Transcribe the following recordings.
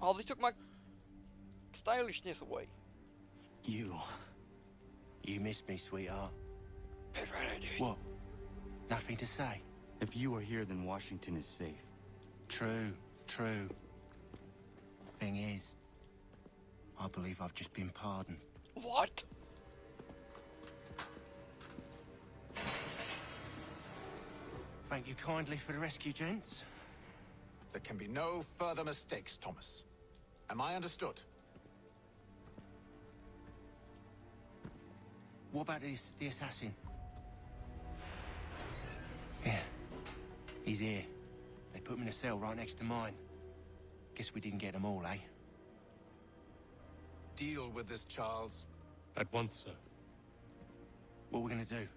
Oh, they took my stylishness away. You missed me, sweetheart. That's right, I did. What? Nothing to say? If you are here, then Washington is safe. True. Thing is, I believe I've just been pardoned. What? Thank you kindly for the rescue, gents. There can be no further mistakes, Thomas. Am I understood? What about the assassin? Yeah, he's here. They put him in a cell right next to mine. Guess we didn't get them all, eh? Deal with this, Charles. At once, sir. What are we gonna do?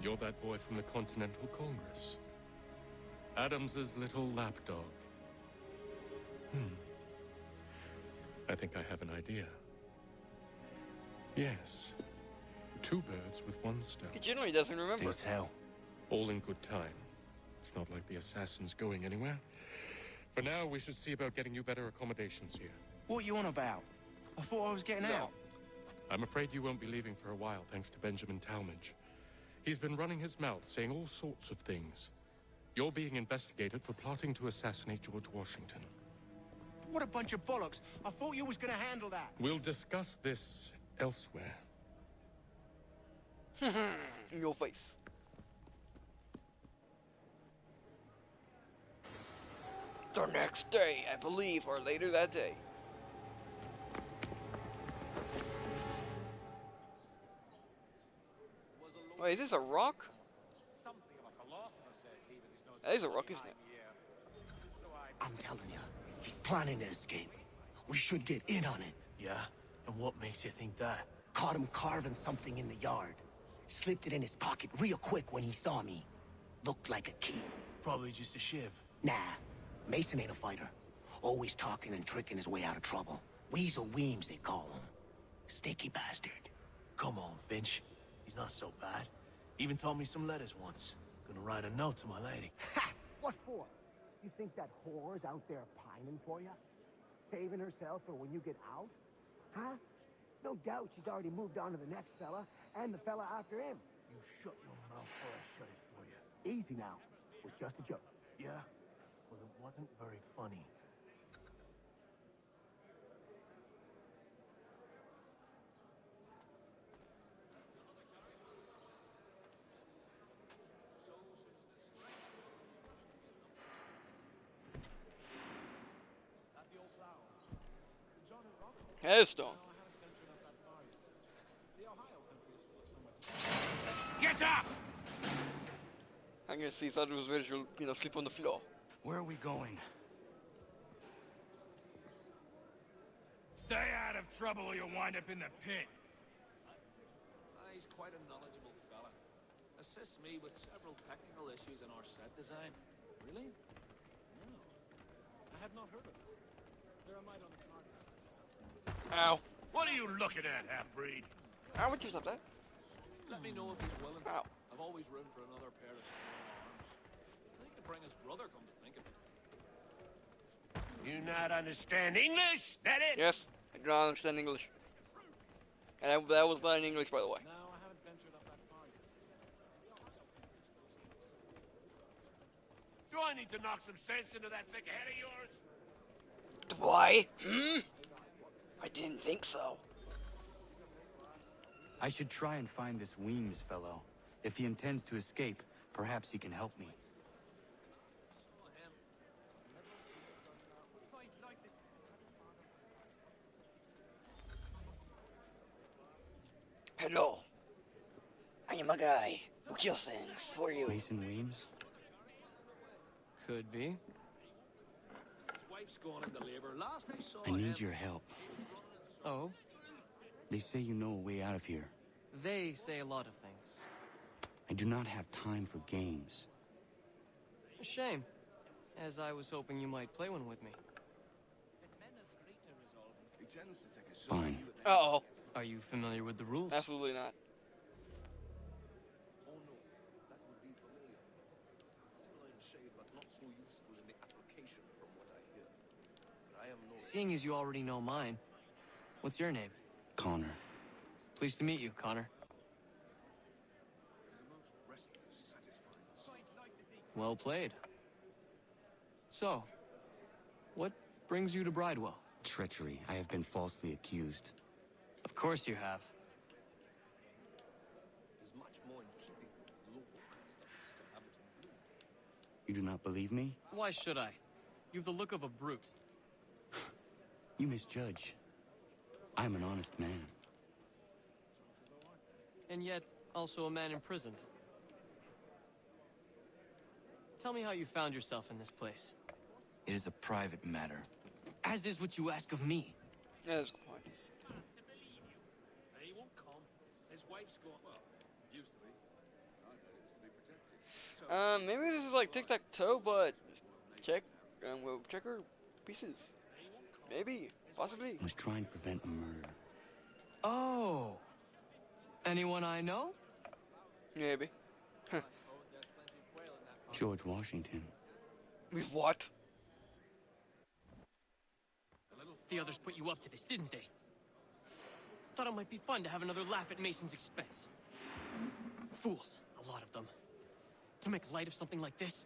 You're that boy from the Continental Congress. Adams's little lapdog. I think I have an idea. Yes. Two birds with one stone. He generally doesn't remember. Do tell. All in good time. It's not like the assassin's going anywhere. For now, we should see about getting you better accommodations here. What are you on about? I thought I was getting out. I'm afraid you won't be leaving for a while, thanks to Benjamin Talmadge. He's been running his mouth, saying all sorts of things. You're being investigated for plotting to assassinate George Washington. What a bunch of bollocks. I thought you was gonna handle that. We'll discuss this elsewhere. In your face. The next day, I believe, or later that day. Wait, is this a rock? That is a rock, isn't it? I'm telling you, he's planning to escape. We should get in on it. Yeah? And what makes you think that? Caught him carving something in the yard. Slipped it in his pocket real quick when he saw me. Looked like a key. Probably just a shiv. Nah, Mason ain't a fighter. Always talking and tricking his way out of trouble. Weasel Weems, they call him. Sticky bastard. Come on, Finch. He's not so bad. Even taught me some letters once. Gonna write a note to my lady. Ha! What for? You think that whore's out there pining for you? Saving herself for when you get out? Huh? No doubt she's already moved on to the next fella, and the fella after him. You shut your mouth or I shut it for you. Easy now. It was just a joke. Yeah? Well, it wasn't very funny. Headstone. Get up! I guess he thought it was ready to, sleep on the floor. Where are we going? Stay out of trouble or you'll wind up in the pit. He's quite a knowledgeable fella. Assists me with several technical issues in our set design. Really? No. I had not heard of it. There are might on the target. Ow. What are you looking at, half-breed? Ow, what you stop that? Let me know if he's willing. Ow. I've always room for another pair of strong arms. He could bring his brother, come to think of it. You not understand English? That it? Yes, I do not understand English. And that was not in English, by the way. No, I haven't ventured up that far yet. Do I need to knock some sense into that thick head of yours? Do I? I didn't think so. I should try and find this Weems fellow. If he intends to escape, perhaps he can help me. Hello. I am a guy who kills things. Who are you? Mason Weems? Could be. His wife's gone into labor. Last I saw I need your help. Oh? They say you know a way out of here. They say a lot of things. I do not have time for games. A shame, as I was hoping you might play one with me. Fine. Uh-oh. Are you familiar with the rules? Absolutely not. Seeing as you already know mine, what's your name? Connor. Pleased to meet you, Connor. Well played. So, what brings you to Bridewell? Treachery. I have been falsely accused. Of course you have. You do not believe me? Why should I? You've the look of a brute. You misjudge. I am an honest man. And yet, also a man imprisoned. Tell me how you found yourself in this place. It is a private matter. As is what you ask of me. Yeah, that's a good point. He won't come. His wife's gone. Well, used to be. Maybe this is like tic-tac-toe, but with checker pieces. Maybe, possibly. I was trying to prevent a murder. Oh! Anyone I know? Maybe. George Washington. With what? The others put you up to this, didn't they? Thought it might be fun to have another laugh at Mason's expense. Fools, a lot of them. To make light of something like this.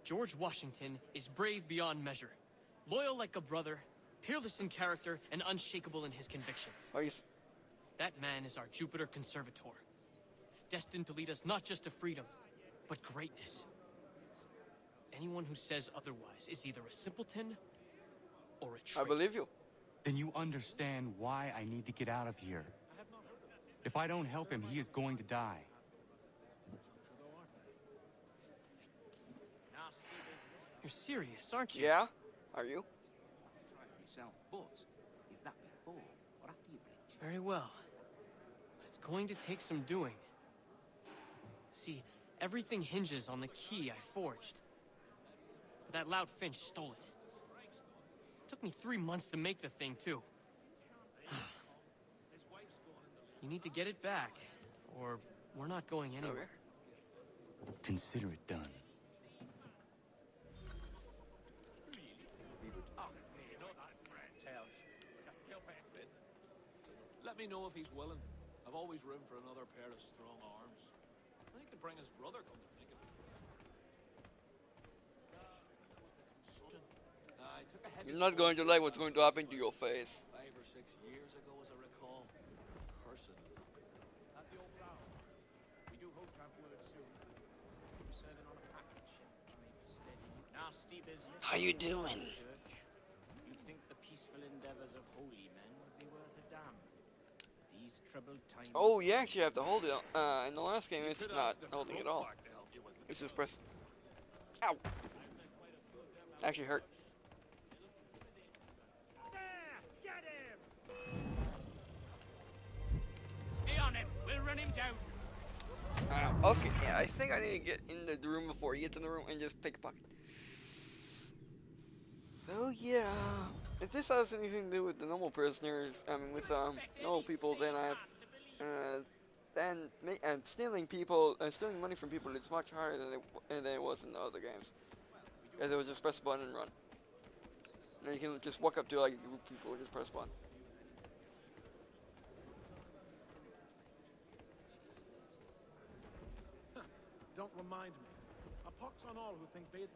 George Washington is brave beyond measure. Loyal like a brother, peerless in character, and unshakable in his convictions. Oh, That man is our Jupiter Conservator. Destined to lead us not just to freedom, but greatness. Anyone who says otherwise is either a simpleton or a traitor. I believe you. Then you understand why I need to get out of here. If I don't help him, he is going to die. You're serious, aren't you? Yeah? Are you? Very well. But it's going to take some doing. See, everything hinges on the key I forged. But that loud Finch stole it. Took me 3 months to make the thing, too. You need to get it back, or we're not going anywhere. Consider it done. Let me know if he's willing. I've always room for another pair of strong arms. And he could bring his brother, come to think of it. I took a heavy You're not going to like what's going to happen to your face. 5 or 6 years ago, as I recall. Person. We do hope to have word soon. We're serving on a package. Steady. Nasty business. How you doing? You'd think the peaceful endeavors of holy men would be worth a damn. These troubled times. Oh, you actually have to hold it. In the last game, it's not holding at all. It's just press. Ow! Actually hurt. Stay on him. We'll run him down. Okay, yeah, I think I need to get in the room before he gets in the room and just pick a pocket. So yeah, if this has anything to do with the normal prisoners, I mean with normal people, then stealing money from people is much harder than it was in the other games. Because it was just press a button and run. And you can just walk up to like a group of people and just press button. Don't remind me. A pox on all who think bathing.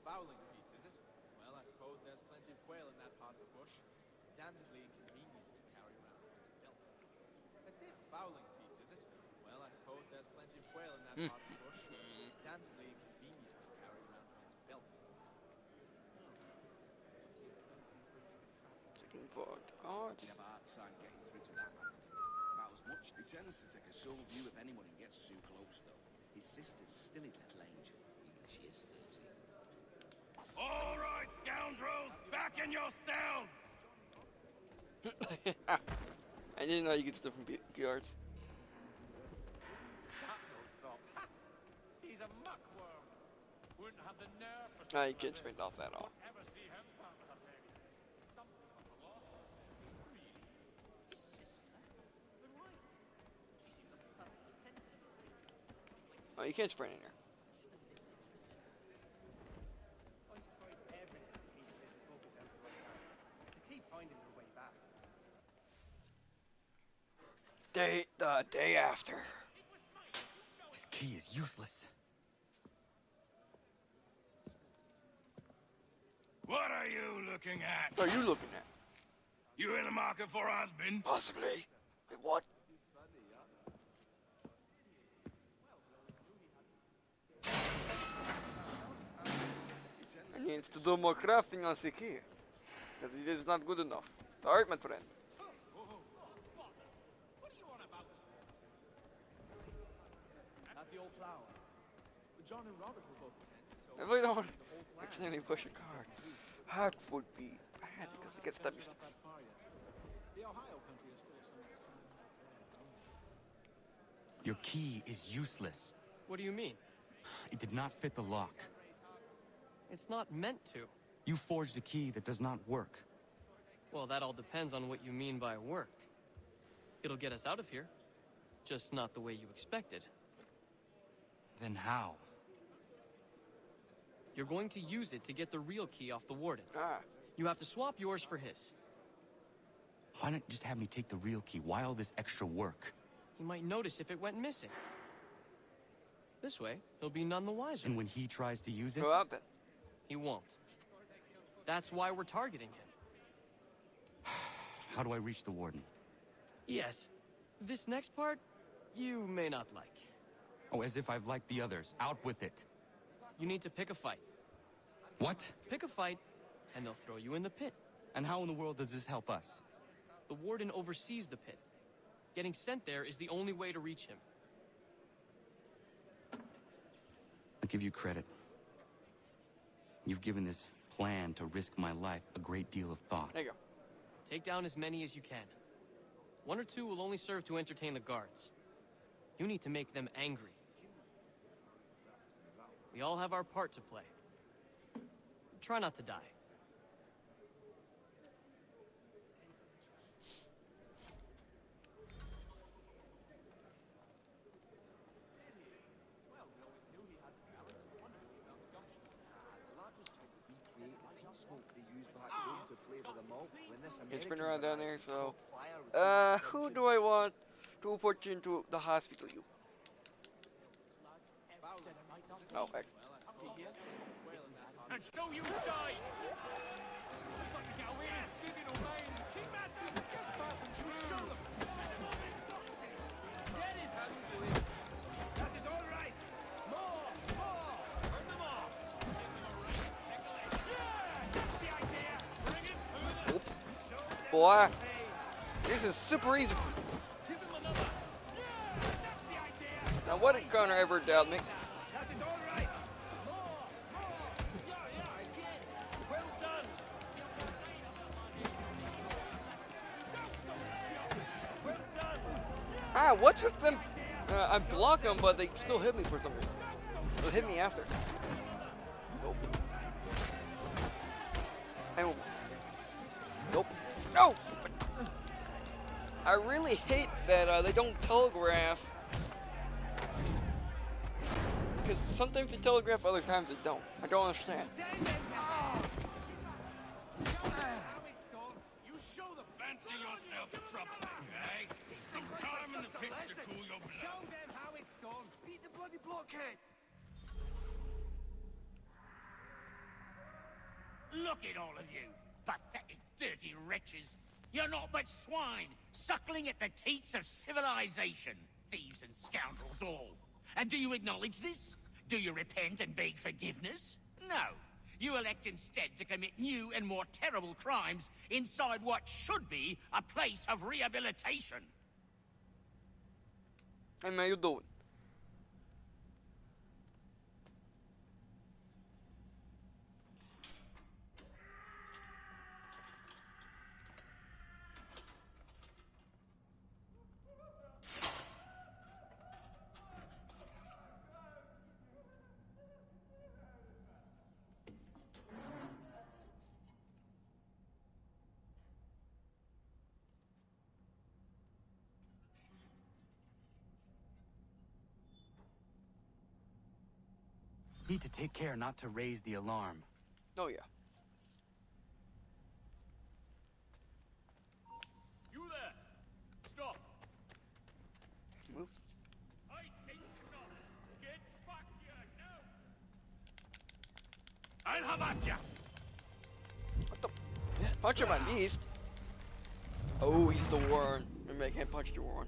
Fowling piece, is it? Well, I suppose there's plenty of quail in that part of the bush. Damnably inconvenient to carry around one's belt. Fowling piece, is it? Well, I suppose there's plenty of quail in that part of the bush. Damnably inconvenient to carry around one's belt. Checking for cards. Never hard time getting through to that man. About as much. He tends to take a sole view of anyone who gets too close, though. His sister's still his little angel, even if she is 13. All right, scoundrels, back in your cells! I didn't know you could steal from guards. He's a muckworm. Wouldn't have the nerve for No, you can't straighten off that off. ever see him found with a baby. Something of the lost. Really? His sister? But why? She seemed a thoroughly sensible. you can't sprint in here. The day after. This key is useless. What are you looking at? What are you looking at? You in the market for a husband? Possibly. Wait, what? He needs to do more crafting on the key. Because it is not good enough. Alright, my friend. At the old flower. John and Robert will both attend, so... If we don't accidentally push a car, that would be bad because it gets damaged. The Ohio country is full of some Your key is useless. What do you mean? It did not fit the lock. It's not meant to. You forged a key that does not work. Well, that all depends on what you mean by work. It'll get us out of here. Just not the way you expected. Then how? You're going to use it to get the real key off the warden. Ah. You have to swap yours for his. Why not just have me take the real key? Why all this extra work? He might notice if it went missing. This way, he'll be none the wiser. And when he tries to use it? Go out then. He won't. That's why we're targeting him. How do I reach the warden? Yes. This next part, you may not like. Oh, as if I've liked the others. Out with it. You need to pick a fight. What? Pick a fight, and they'll throw you in the pit. And how in the world does this help us? The warden oversees the pit. Getting sent there is the only way to reach him. I give you credit. You've given this plan to risk my life a great deal of thought. There you go. Take down as many as you can. One or two will only serve to entertain the guards. You need to make them angry. We all have our part to play. Try not to die. Can spin around down there, so... who do I want to put into the hospital? You. Oh, heck. And so you die! We've got to get away and Stephen O'Brien. Keep at them! Just pass them. You show them! Send them on in boxes! That is how you do it! That is all right! More! More! Turn them off! Yeah! That's the idea! Bring it to them! Boy, this is super easy. Give him another! Yeah! That's the idea! Now, what did Connor ever doubt me? That is all right! More! More! Yeah, again! Well done! Well done! Ah, what's with them? I block them, but they still hit me for some reason. They'll hit me after. Nope. I almost. Nope. No! I really hate that they don't telegraph. Because sometimes they telegraph, other times they don't. I don't understand. You show them. Fancy yourself trouble, eh? Some time in the pits to cool your blood. Show them how it's done! Beat the bloody blockhead! Look at all of you, pathetic, dirty wretches. You're not but swine, suckling at the teats of civilization. Thieves and scoundrels all. And do you acknowledge this? Do you repent and beg forgiveness? No. You elect instead to commit new and more terrible crimes inside what should be a place of rehabilitation. Hey man, you doing? Need to take care not to raise the alarm. Oh yeah. You there! Stop! Move. I think not. Get back here now! I'll have at ya! What the? Punch him at least. Oh, he's the Warren. Maybe I can't punch the Warren.